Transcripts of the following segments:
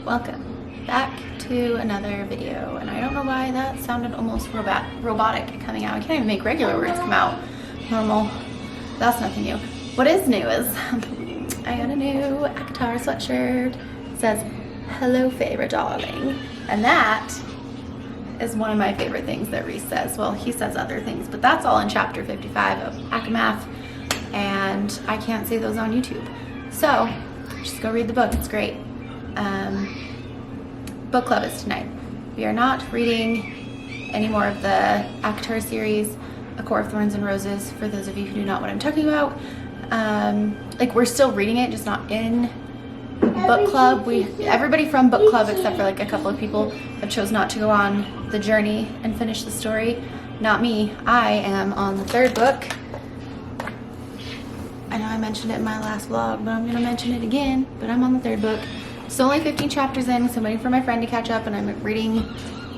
Welcome back to another video, and I don't know why that sounded almost robotic coming out. I can't even make regular words come out normal. That's nothing new. What is new is I got a new Akatar sweatshirt. It says hello favorite darling, and that is one of my favorite things that Reese says. Well, he says other things, but that's all in chapter 55 of Akamath, and I can't say those on YouTube, so just go read the book. It's great. Book club is tonight. We are not reading any more of the Akatar series, A Core of Thorns and Roses, for those of you who do not know what I'm talking about. Like, we're still reading it, just not in book club. Everybody from book club, except for like a couple of people, have chose not to go on the journey and finish the story. Not me. I am on the third book. I know I mentioned it in my last vlog, but I'm gonna mention it again. But I'm on the third book. It's only 15 chapters in, so I'm waiting for my friend to catch up, and I'm reading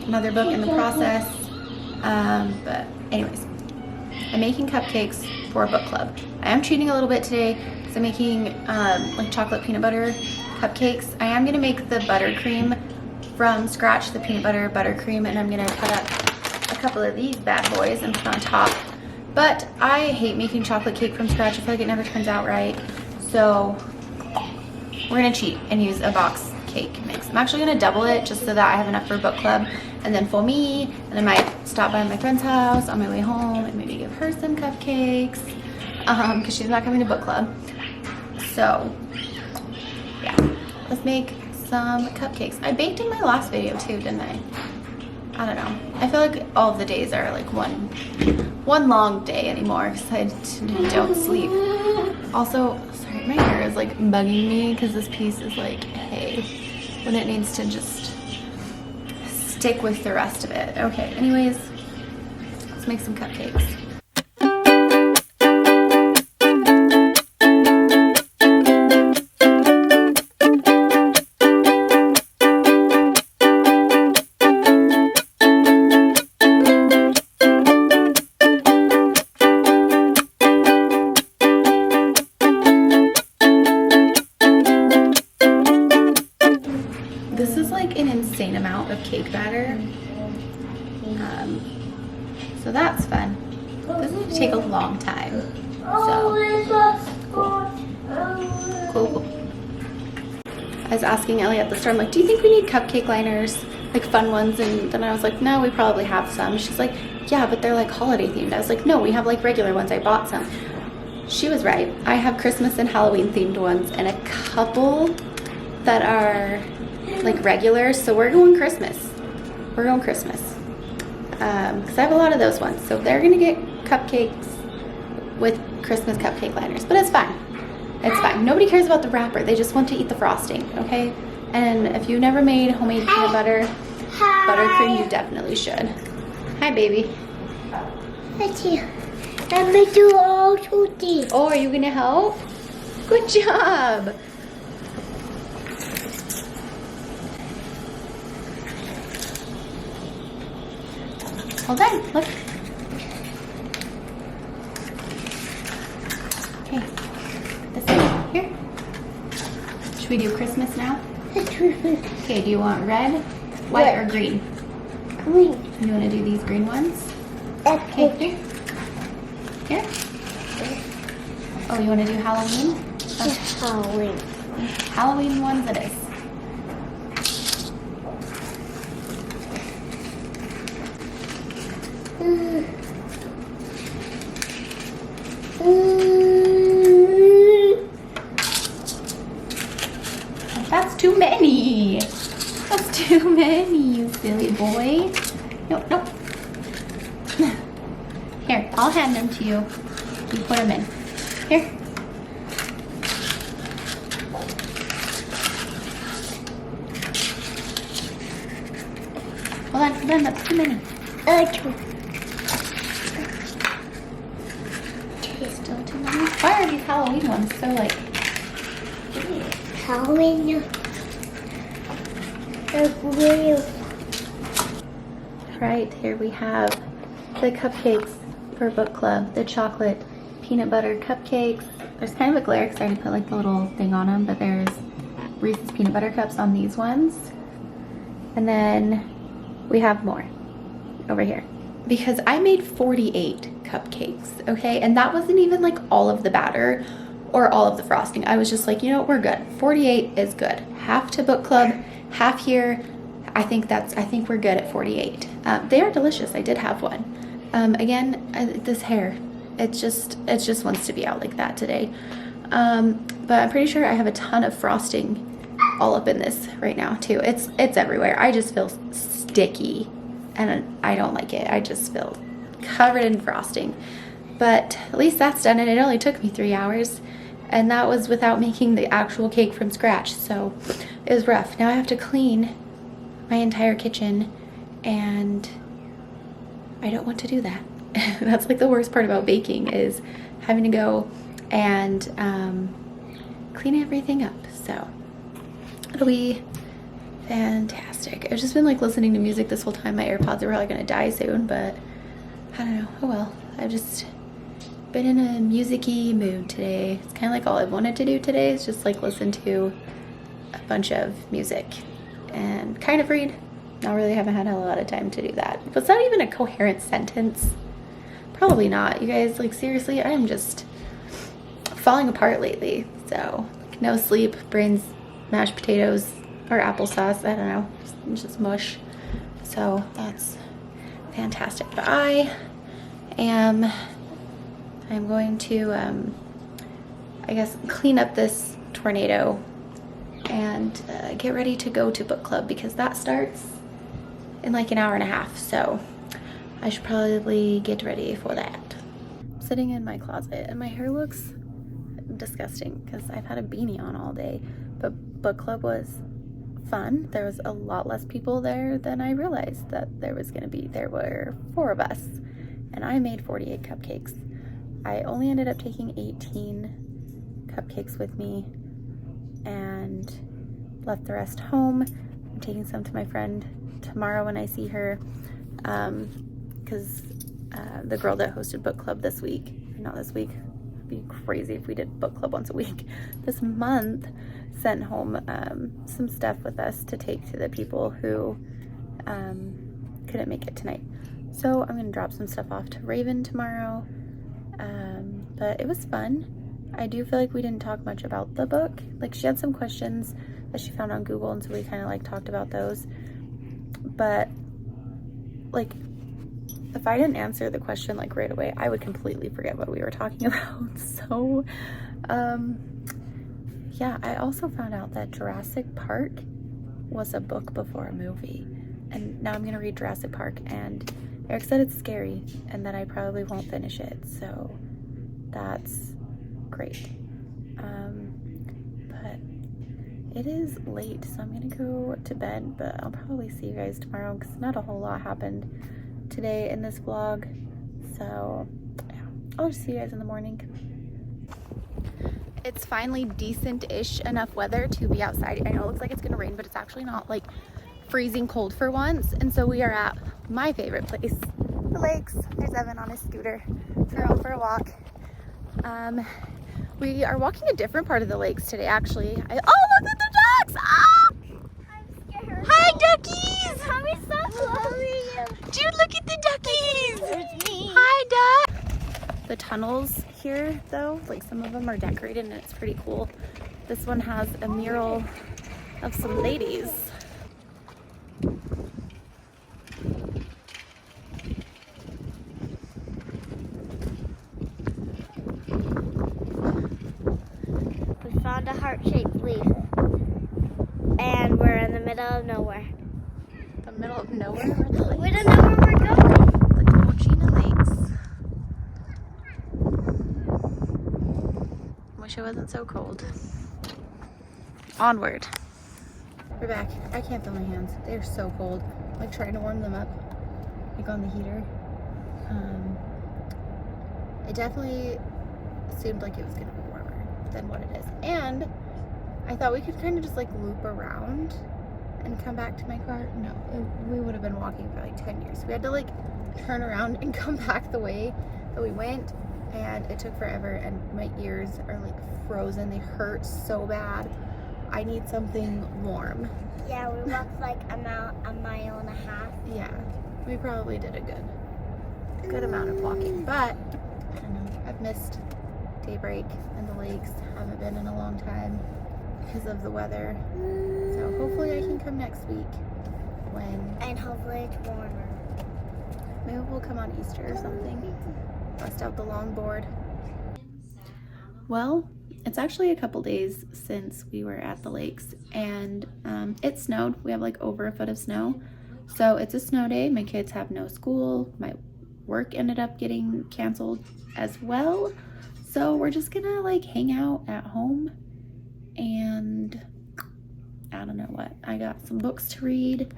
another book in the process. But anyways, I'm making cupcakes for book club. I am cheating a little bit today because I'm making like chocolate peanut butter cupcakes. I am gonna make the buttercream from scratch, the peanut butter buttercream, and I'm gonna cut up a couple of these bad boys and put on top. But I hate making chocolate cake from scratch. I feel like it never turns out right. So we're gonna cheat and use a box cake mix. I'm actually gonna double it just so that I have enough for book club, and then for me, and I might stop by my friend's house on my way home and maybe give her some cupcakes because she's not coming to book club. So yeah, let's make some cupcakes. I baked in my last video too, didn't I? I don't know. I feel like all of the days are like one long day anymore because I don't sleep. Also, sorry, my hair is like bugging me because this piece is like hay when it needs to just stick with the rest of it. Okay, anyways, let's make some cupcakes. This is like an insane amount of cake batter, so that's fun. This is going to take a long time, so cool. I was asking Ellie at the store, I'm like, do you think we need cupcake liners, like fun ones? And then I was like, no, we probably have some. She's like, yeah, but they're like holiday themed. I was like, no, we have like regular ones. I bought some. She was right. I have Christmas and Halloween themed ones and a couple that are like regular, so we're going Christmas. We're going Christmas. Because I have a lot of those ones. So they're gonna get cupcakes with Christmas cupcake liners, but it's fine. It's fine. Nobody cares about the wrapper. They just want to eat the frosting, okay? And if you've never made homemade peanut butter buttercream, you definitely should. Hi, baby. I'm gonna do all two things. Oh, are you gonna help? Good job. Hold on, look. Okay, this one here. Should we do Christmas now? Okay, do you want red, white, or green? Green. You want to do these green ones? Okay. Here. Here? Oh, you want to do Halloween? Just Halloween. Halloween ones it is. That's too many. That's too many, you silly boy. No, no. Here, I'll hand them to you. You put them in. Here. Hold on, that's too many. Okay. Still too many? Why are these Halloween ones so like... Halloween. Right, here we have the cupcakes for book club, the chocolate peanut butter cupcakes. There's kind of a glare because I already put like the little thing on them, but there's Reese's peanut butter cups on these ones. And then we have more over here. Because I made 48 cupcakes, okay? And that wasn't even like all of the batter or all of the frosting. I was just like, you know what, we're good. 48 is good. Half to book club, half here. I think we're good at 48. They are delicious. I did have one. Again, this hair, it just wants to be out like that today. But I'm pretty sure I have a ton of frosting all up in this right now too. It's everywhere. I just feel sticky and I don't like it. I just feel covered in frosting. But at least that's done, and it only took me 3 hours. And that was without making the actual cake from scratch. So it was rough. Now I have to clean my entire kitchen, and I don't want to do that. That's like the worst part about baking, is having to go and clean everything up. So it'll be fantastic. I've just been like listening to music this whole time. My AirPods are probably gonna die soon, but I don't know. Oh well. I've just been in a music-y mood today. It's kind of like all I've wanted to do today is just like listen to a bunch of music and kind of read. I really haven't had a lot of time to do that. But it's not even a coherent sentence. Probably not. You guys, like seriously, I am just falling apart lately. So like, no sleep, brains, mashed potatoes, or applesauce. I don't know. Just mush. So that's fantastic. But I'm going to, I guess, clean up this tornado and get ready to go to book club, because that starts in like an hour and a half. So I should probably get ready for that. I'm sitting in my closet and my hair looks disgusting because I've had a beanie on all day. But book club was fun. There was a lot less people there than I realized that there was going to be. There were 4 of us, and I made 48 cupcakes. I only ended up taking 18 cupcakes with me and left the rest home. I'm taking some to my friend tomorrow when I see her, because the girl that hosted book club this week, not this week, it'd be crazy if we did book club once a week, this month, sent home some stuff with us to take to the people who couldn't make it tonight. So I'm gonna drop some stuff off to Raven tomorrow. But it was fun. I do feel like we didn't talk much about the book. Like, she had some questions that she found on Google, and so we kind of like talked about those. But like, if I didn't answer the question like right away, I would completely forget what we were talking about. So yeah, I also found out that Jurassic Park was a book before a movie, and now I'm gonna read Jurassic Park, and Eric said it's scary and that I probably won't finish it, so that's great. But it is late, so I'm gonna go to bed, but I'll probably see you guys tomorrow because not a whole lot happened today in this vlog. So yeah, I'll just see you guys in the morning. It's finally decent-ish enough weather to be outside. I know it looks like it's gonna rain, but it's actually not like freezing cold for once. And so we are at my favorite place, the lakes. There's Evan on his scooter. We're out for a walk. We are walking a different part of the lakes today, actually. Oh, look at the ducks! Ah! I'm scared. Hi, duckies! Mommy's so close. Dude, look at the duckies! There's me. Hi, duck! The tunnels here, though, like some of them are decorated and it's pretty cool. This one has a mural of some ladies. We found a heart-shaped leaf, and we're in the middle of nowhere. The middle of nowhere? Where the lakes? We don't know where we're going. The Cochina Lakes. Wish it wasn't so cold. Onward. We're back. I can't feel my hands. They're so cold. I'm like trying to warm them up, like on the heater. It definitely seemed like it was gonna be warmer than what it is. And I thought we could kind of just like loop around and come back to my car. No, we would have been walking for like 10 years. We had to like turn around and come back the way that we went, and it took forever, and my ears are like frozen. They hurt so bad. I need something warm. Yeah, we walked like a mile and a half. Yeah, we probably did a good amount of walking, but I don't know. I've missed daybreak and the lakes. Haven't been in a long time because of the weather. So hopefully I can come next week And hopefully it's warmer. Maybe we'll come on Easter or something. Bust out the longboard. Well, it's actually a couple days since we were at the lakes, and it snowed. We have like over a foot of snow. So it's a snow day. My kids have no school. My work ended up getting canceled as well. So we're just gonna like hang out at home, and I don't know what. I got some books to read.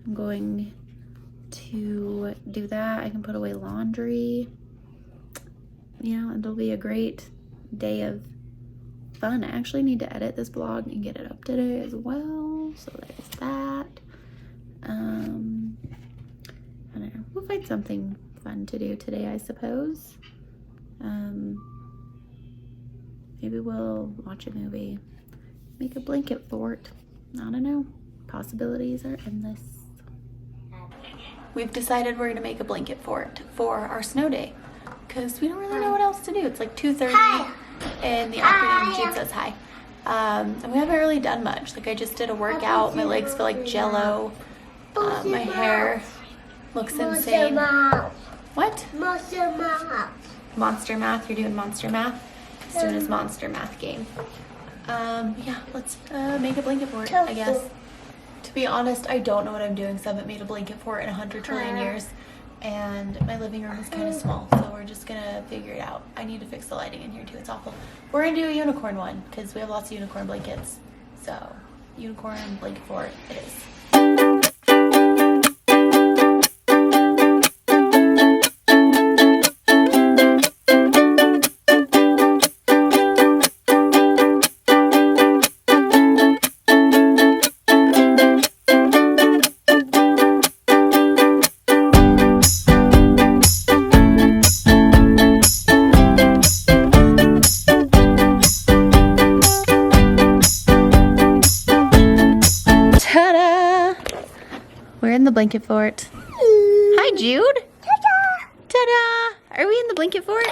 I'm going to do that. I can put away laundry. You know, it'll be a great day of fun. I actually need to edit this vlog and get it up today as well. So there's that. I don't know. We'll find something fun to do today, I suppose. Maybe we'll watch a movie. Make a blanket fort. I don't know. Possibilities are endless. We've decided we're gonna make a blanket fort for our snow day because we don't really know what else to do. It's like 2:30 in the afternoon. Jude says hi. And we haven't really done much. Like I just did a workout. My legs feel like jello. My hair looks insane. What? Monster Math. Monster Math? You're doing Monster Math? He's doing his Monster Math game. Yeah, let's make a blanket fort, I guess. To be honest, I don't know what I'm doing, so I haven't made a blanket fort in 100 trillion years. And my living room is kind of small, so we're just gonna figure it out. I need to fix the lighting in here too, it's awful. We're gonna do a unicorn one, because we have lots of unicorn blankets. So, unicorn blanket fort it is. We're in the blanket fort. Hi, Jude. Ta-da! Ta-da! Are we in the blanket fort?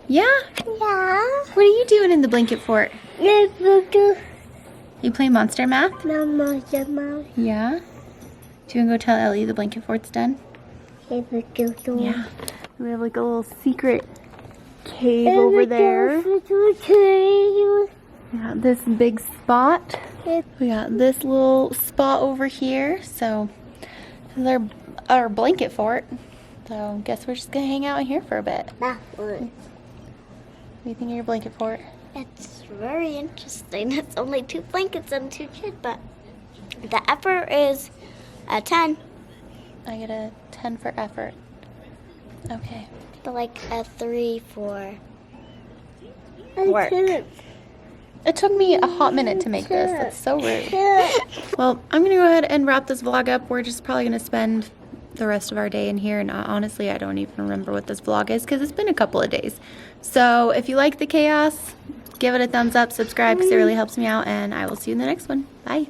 Yeah? Yeah. What are you doing in the blanket fort? Yeah. You playing Monster Math? No Monster Math. Yeah? Do you want to go tell Ellie the blanket fort's done? Yeah. We have like a little secret cave over there. We got this big spot. We got this little spot over here. So this is our blanket fort. So guess we're just gonna hang out in here for a bit. What do you think of your blanket fort? It's very interesting. It's only 2 blankets and 2 kids, but the effort is a 10. I get a 10 for effort. Okay. But like a 3 for work. It took me a hot minute to make this. That's so rude. Well, I'm gonna go ahead and wrap this vlog up. We're just probably gonna spend the rest of our day in here, and honestly, I don't even remember what this vlog is because it's been a couple of days. So if you like the chaos, give it a thumbs up, subscribe because it really helps me out, and I will see you in the next one. Bye.